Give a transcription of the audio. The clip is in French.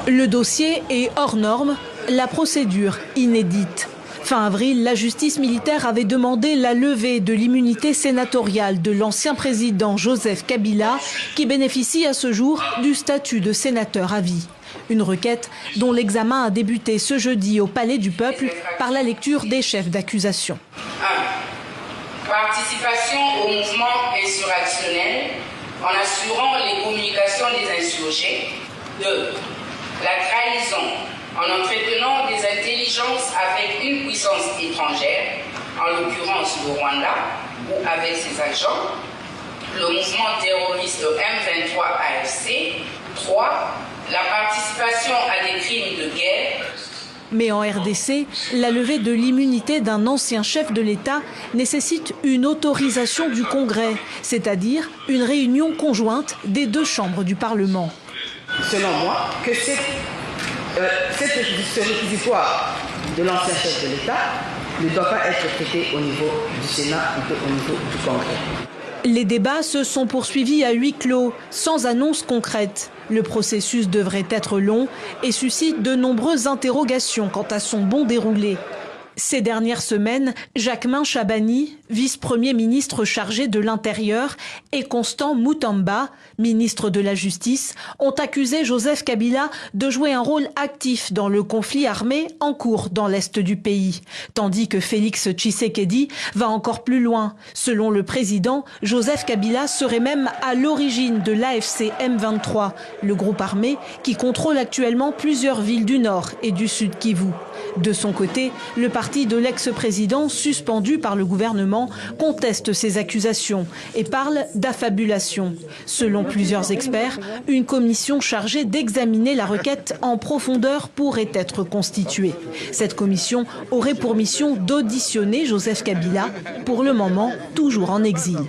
Le dossier est hors norme, la procédure inédite. Fin avril, la justice militaire avait demandé la levée de l'immunité sénatoriale de l'ancien président Joseph Kabila, qui bénéficie à ce jour du statut de sénateur à vie. Une requête dont l'examen a débuté ce jeudi au Palais du Peuple par la lecture des chefs d'accusation. 1. Participation au mouvement insurrectionnel en assurant les communications des insurgés. 2. La trahison en entretenant des intelligences avec une puissance étrangère, en l'occurrence le Rwanda, ou avec ses agents, le mouvement terroriste M23 AFC. 3. La participation à des crimes de guerre. Mais en RDC, la levée de l'immunité d'un ancien chef de l'État nécessite une autorisation du Congrès, c'est-à-dire une réunion conjointe des deux chambres du Parlement. Selon moi, que ce réquisitoire de l'ancien chef de l'État ne doit pas être traité au niveau du Sénat plutôt au niveau du Congrès. Les débats se sont poursuivis à huis clos, sans annonce concrète. Le processus devrait être long et suscite de nombreuses interrogations quant à son bon déroulé. Ces dernières semaines, Jacquemain Chabani, vice-premier ministre chargé de l'Intérieur, et Constant Moutamba, ministre de la Justice, ont accusé Joseph Kabila de jouer un rôle actif dans le conflit armé en cours dans l'est du pays. Tandis que Félix Tshisekedi va encore plus loin. Selon le président, Joseph Kabila serait même à l'origine de l'AFC M23, le groupe armé qui contrôle actuellement plusieurs villes du Nord et du Sud Kivu. De son côté, le parti de l'ex-président, suspendu par le gouvernement, conteste ces accusations et parle d'affabulation. Selon plusieurs experts, une commission chargée d'examiner la requête en profondeur pourrait être constituée. Cette commission aurait pour mission d'auditionner Joseph Kabila, pour le moment toujours en exil.